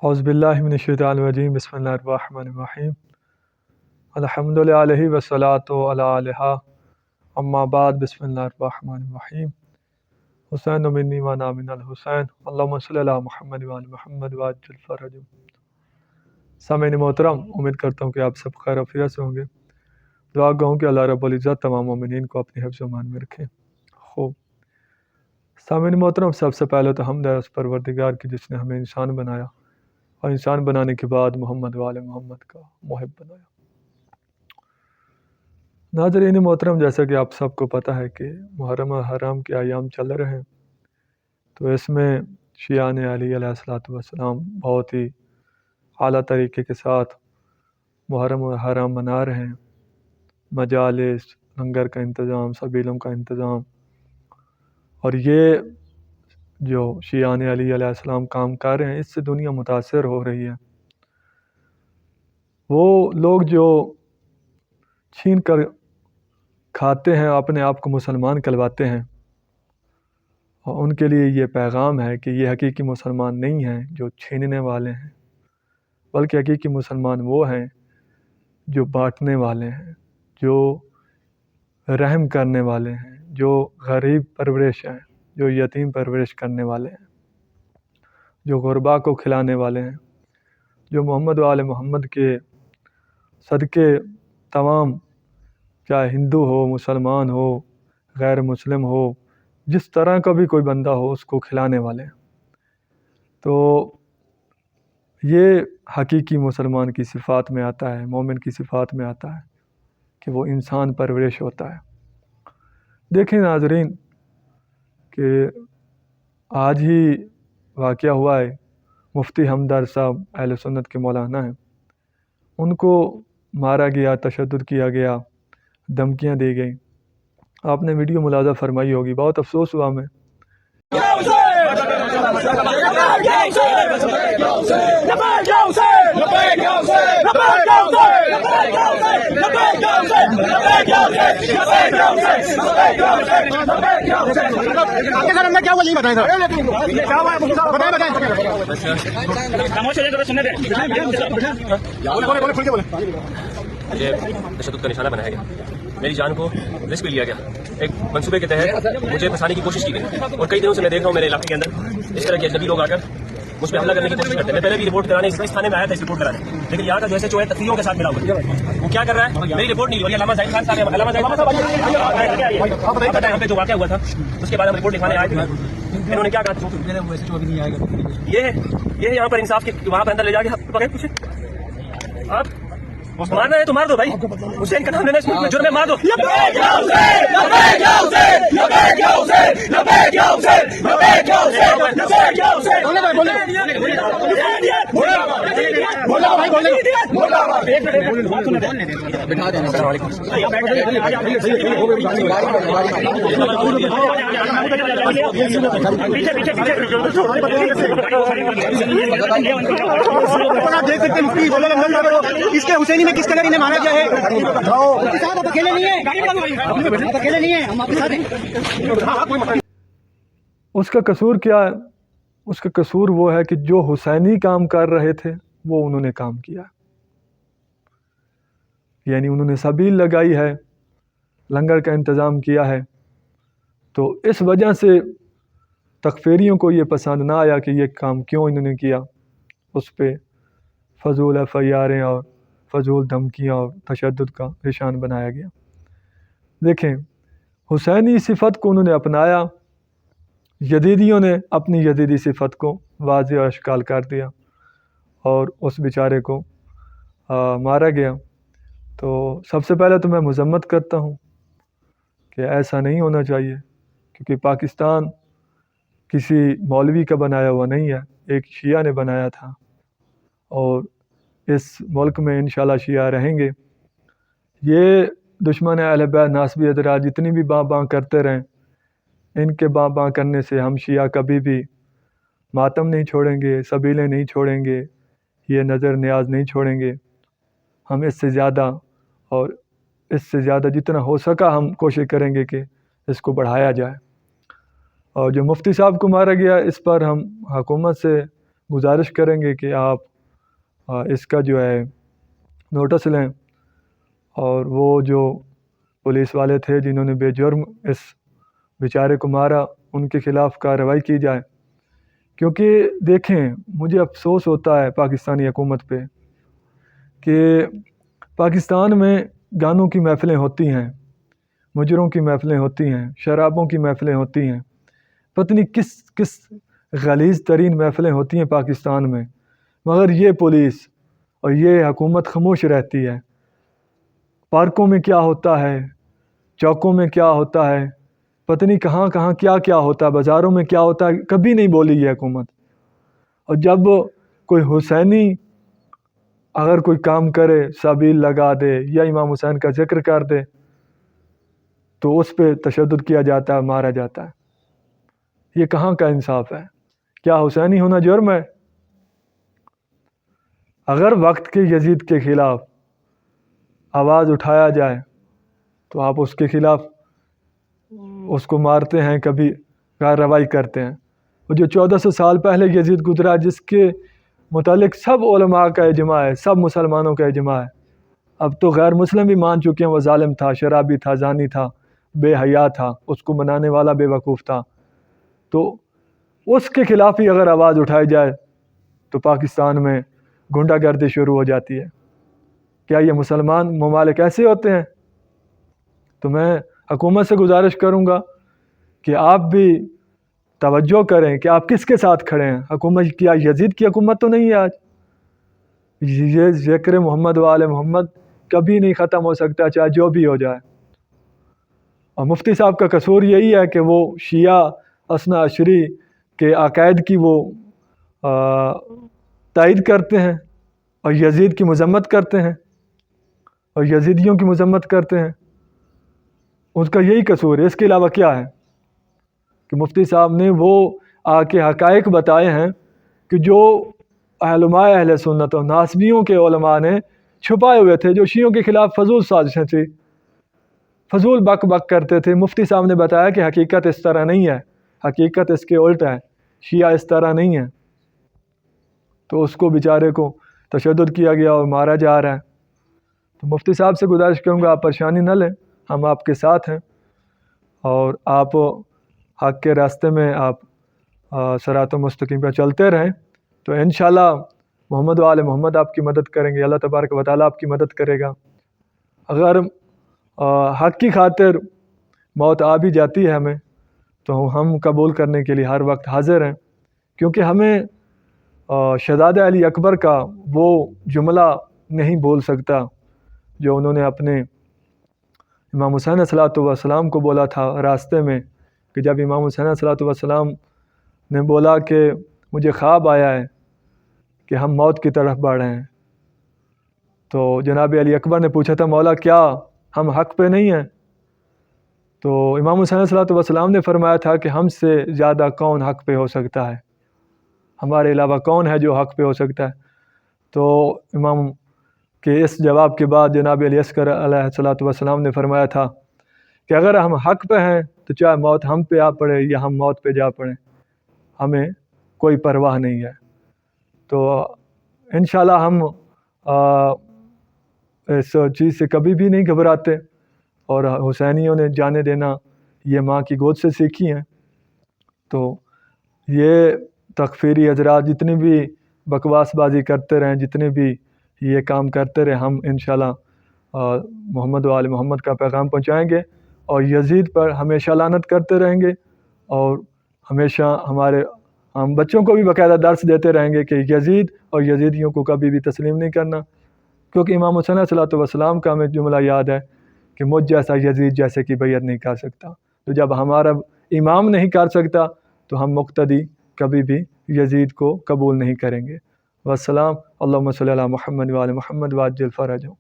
اعوذ باللہ من الشیطان الرجیم بسم اللہ الرحمن الرحیم الحمد للہ والصلاۃ علی الہ اما بعد بسم اللہ الرحمن الرحیم حسین منی وانا من الحسین اللہم صلی علی محمد وعلی محمد وعجل فرجہم۔ سامعین محترم، امید کرتا ہوں کہ آپ سب خیر و عافیت سے ہوں گے۔ دعا گو ہوں کہ اللہ رب العزت تمام مومنین کو اپنی حفظ و امان میں رکھیں۔ خوب سامعین محترم، سب سے پہلے تو حمد ہے اس پروردگار کی جس نے ہمیں انسان بنایا اور انسان بنانے کے بعد محمد وآل محمد کا محب بنایا۔ ناظرین محترم، جیسا کہ آپ سب کو پتہ ہے کہ محرم اور حرام کے ایام چل رہے ہیں، تو اس میں شیعان علی علیہ السلام بہت ہی اعلیٰ طریقے کے ساتھ محرم اور حرام منا رہے ہیں۔ مجالس، لنگر کا انتظام، سبیلوں کا انتظام، اور یہ جو شیعان علی علیہ السلام کام کر رہے ہیں اس سے دنیا متاثر ہو رہی ہے۔ وہ لوگ جو چھین کر کھاتے ہیں، اپنے آپ کو مسلمان کہلواتے ہیں، اور ان کے لیے یہ پیغام ہے کہ یہ حقیقی مسلمان نہیں ہیں جو چھیننے والے ہیں، بلکہ حقیقی مسلمان وہ ہیں جو بانٹنے والے ہیں، جو رحم کرنے والے ہیں، جو غریب پرورش ہیں، جو یتیم پرورش کرنے والے ہیں، جو غربا کو کھلانے والے ہیں، جو محمد وآل محمد کے صدقے تمام، چاہے ہندو ہو، مسلمان ہو، غیر مسلم ہو، جس طرح کا بھی کوئی بندہ ہو، اس کو کھلانے والے ہیں۔ تو یہ حقیقی مسلمان کی صفات میں آتا ہے، مومن کی صفات میں آتا ہے کہ وہ انسان پرورش ہوتا ہے۔ دیکھیں ناظرین کہ آج ہی واقعہ ہوا ہے، مفتی حمدر صاحب اہل سنت کے مولانا ہیں، ان کو مارا گیا، تشدد کیا گیا، دھمکیاں دی گئیں۔ آپ نے ویڈیو ملاحظہ فرمائی ہوگی، بہت افسوس ہوا ہمیں۔ مجھے تشدد کا نشانہ بنایا گیا، میری جان کو رسک پہ لیا گیا، ایک منصوبے کے تحت مجھے پھنسانے کی کوشش کی گئی، اور کئی دنوں سے میں دیکھ رہا ہوں میرے علاقے کے اندر اس طرح کے اجنبی لوگ آ کر مجھ پہ حملہ کرنے کی کوشش کرتے ہیں۔ میں پہلے بھی رپورٹ کرانے اس تھانے میں آیا تھا اس رپورٹ کرانے، لیکن یہاں کا جیسے جو ہے تفریحوں کے ساتھ ملا ہوا ہے، وہ کیا کر رہا ہے، میری رپورٹ نہیں ہوئی۔ علامہ زاہد خان صاحب، علامہ زاہد ہم پہ جو واقعہ ہوا تھا اس کے بعد ہم رپورٹ لکھوانے آئے تھے، انہوں نے کیا کہا، یہ یہاں پر انصاف کے وہاں پر اندر لے جا کے بغیر پوچھے آپ مارنا ہے تو مار دو بھائی، حسین کا نام لینا اس جرم میں مار دو۔ اس کے حسینی میں کس طرح انہیں مارا گیا ہے، اکیلے نہیں ہیں، ہم آپ کے ساتھ ہیں۔ اس کا قصور کیا ہے؟ اس کا قصور وہ ہے کہ جو حسینی کام کر رہے تھے وہ انہوں نے کام کیا، یعنی انہوں نے سبیل لگائی ہے، لنگر کا انتظام کیا ہے۔ تو اس وجہ سے تکفیریوں کو یہ پسند نہ آیا کہ یہ کام کیوں انہوں نے کیا، اس پہ فضول FIRیں اور فضول دھمکیاں اور تشدد کا نشان بنایا گیا۔ دیکھیں، حسینی صفت کو انہوں نے اپنایا، یزیدیوں نے اپنی یزیدی صفت کو واضح اور اشکال کر دیا، اور اس بیچارے کو مارا گیا۔ تو سب سے پہلے تو میں مذمت کرتا ہوں کہ ایسا نہیں ہونا چاہیے، کیونکہ پاکستان کسی مولوی کا بنایا ہوا نہیں ہے، ایک شیعہ نے بنایا تھا، اور اس ملک میں انشاءاللہ شیعہ رہیں گے۔ یہ دشمن اہل بیت ناسبی حضرات جتنی بھی باں باں کرتے رہیں، ان کے باں باں کرنے سے ہم شیعہ کبھی بھی ماتم نہیں چھوڑیں گے، سبیلیں نہیں چھوڑیں گے، یہ نظر نیاز نہیں چھوڑیں گے۔ ہم اس سے زیادہ اور اس سے زیادہ جتنا ہو سکا ہم کوشش کریں گے کہ اس کو بڑھایا جائے۔ اور جو مفتی صاحب کو مارا گیا، اس پر ہم حکومت سے گزارش کریں گے کہ آپ اس کا جو ہے نوٹس لیں، اور وہ جو پولیس والے تھے جنہوں نے بے جرم اس بیچارے کو مارا ان کے خلاف کارروائی کی جائے۔ کیونکہ دیکھیں، مجھے افسوس ہوتا ہے پاکستانی حکومت پہ کہ پاکستان میں گانوں کی محفلیں ہوتی ہیں، مجروں کی محفلیں ہوتی ہیں، شرابوں کی محفلیں ہوتی ہیں، پتہ نہیں کس غلیظ ترین محفلیں ہوتی ہیں پاکستان میں، مگر یہ پولیس اور یہ حکومت خاموش رہتی ہے۔ پارکوں میں کیا ہوتا ہے، چوکوں میں کیا ہوتا ہے، پتہ نہیں کہاں کہاں کیا کیا ہوتا ہے، بازاروں میں کیا ہوتا ہے، کبھی نہیں بولی یہ حکومت۔ اور جب کوئی حسینی اگر کوئی کام کرے، سبیل لگا دے یا امام حسین کا ذکر کر دے تو اس پہ تشدد کیا جاتا ہے، مارا جاتا ہے۔ یہ کہاں کا انصاف ہے؟ کیا حسینی ہونا جرم ہے؟ اگر وقت کے یزید کے خلاف آواز اٹھایا جائے تو آپ اس کے خلاف اس کو مارتے ہیں، کبھی کارروائی کرتے ہیں۔ وہ جو 1400 سال پہلے یزید گزرا، جس کے متعلق سب علماء کا اجماع ہے، سب مسلمانوں کا اجماع ہے، اب تو غیر مسلم بھی مان چکے ہیں وہ ظالم تھا، شرابی تھا، زانی تھا، بے حیا تھا، اس کو منانے والا بے وقوف تھا، تو اس کے خلاف ہی اگر آواز اٹھائی جائے تو پاکستان میں گنڈہ گردی شروع ہو جاتی ہے۔ کیا یہ مسلمان ممالک ایسے ہوتے ہیں؟ تو میں حکومت سے گزارش کروں گا کہ آپ بھی توجہ کریں کہ آپ کس کے ساتھ کھڑے ہیں۔ حکومت کیا یزید کی حکومت تو نہیں ہے آج؟ یہ ذکر محمد و آل محمد کبھی نہیں ختم ہو سکتا، چاہے جو بھی ہو جائے۔ اور مفتی صاحب کا قصور یہی ہے کہ وہ شیعہ اثنا عشری کے عقائد کی وہ تائید کرتے ہیں اور یزید کی مذمت کرتے ہیں اور یزیدیوں کی مذمت کرتے ہیں۔ اس کا یہی قصور ہے، اس کے علاوہ کیا ہے؟ کہ مفتی صاحب نے وہ آ کے حقائق بتائے ہیں کہ جو علماء اہل سنت و ناسبیوں کے علماء نے چھپائے ہوئے تھے، جو شیعوں کے خلاف فضول سازشیں تھیں، فضول بک بک کرتے تھے۔ مفتی صاحب نے بتایا کہ حقیقت اس طرح نہیں ہے، حقیقت اس کے الٹ ہے، شیعہ اس طرح نہیں ہے۔ تو اس کو بیچارے کو تشدد کیا گیا اور مارا جا رہا ہے۔ تو مفتی صاحب سے گزارش کروں گا آپ پریشانی نہ لیں، ہم آپ کے ساتھ ہیں، اور آپ حق کے راستے میں آپ صراط مستقیم پہ چلتے رہیں، تو انشاءاللہ محمد و آل محمد آپ کی مدد کریں گے، اللہ تبارک و تعالیٰ آپ کی مدد کرے گا۔ اگر حق کی خاطر موت آ بھی جاتی ہے ہمیں، تو ہم قبول کرنے کے لیے ہر وقت حاضر ہیں، کیونکہ ہمیں شہزادہ علی اکبر کا وہ جملہ نہیں بول سکتا جو انہوں نے اپنے امام حسین علیہ الصلوۃ والسلام کو بولا تھا راستے میں، کہ جب امام حسین علیہ الصلوۃ والسلام نے بولا کہ مجھے خواب آیا ہے کہ ہم موت کی طرف بڑھ رہے ہیں، تو جناب علی اکبر نے پوچھا تھا مولا کیا ہم حق پہ نہیں ہیں؟ تو امام حسین علیہ الصلوۃ والسلام نے فرمایا تھا کہ ہم سے زیادہ کون حق پہ ہو سکتا ہے، ہمارے علاوہ کون ہے جو حق پہ ہو سکتا ہے؟ تو امام کے اس جواب کے بعد جناب علی اصغر علیہ الصلوۃ والسلام نے فرمایا تھا کہ اگر ہم حق پہ ہیں تو چاہے موت ہم پہ آ پڑے یا ہم موت پہ جا پڑیں، ہمیں کوئی پرواہ نہیں ہے۔ تو انشاءاللہ ہم اس چیز سے کبھی بھی نہیں گھبراتے، اور حسینیوں نے جانے دینا یہ ماں کی گود سے سیکھی ہیں۔ تو یہ تکفیری حضرات جتنی بھی بکواس بازی کرتے رہیں، جتنے بھی یہ کام کرتے رہے، ہم انشاءاللہ محمد و آل محمد کا پیغام پہنچائیں گے، اور یزید پر ہمیشہ لعنت کرتے رہیں گے، اور ہمیشہ ہم بچوں کو بھی باقاعدہ درس دیتے رہیں گے کہ یزید اور یزیدیوں کو کبھی بھی تسلیم نہیں کرنا، کیونکہ امام حسین علیہ الصلوۃ والسلام کا ہمیں جملہ یاد ہے کہ مجھ جیسا یزید جیسے کی بیعت نہیں کر سکتا۔ تو جب ہمارا امام نہیں کر سکتا تو ہم مقتدی کبھی بھی یزید کو قبول نہیں کریں گے۔ والسلام، اللہم صلی علی محمد و آل محمد وعجل فرجہم۔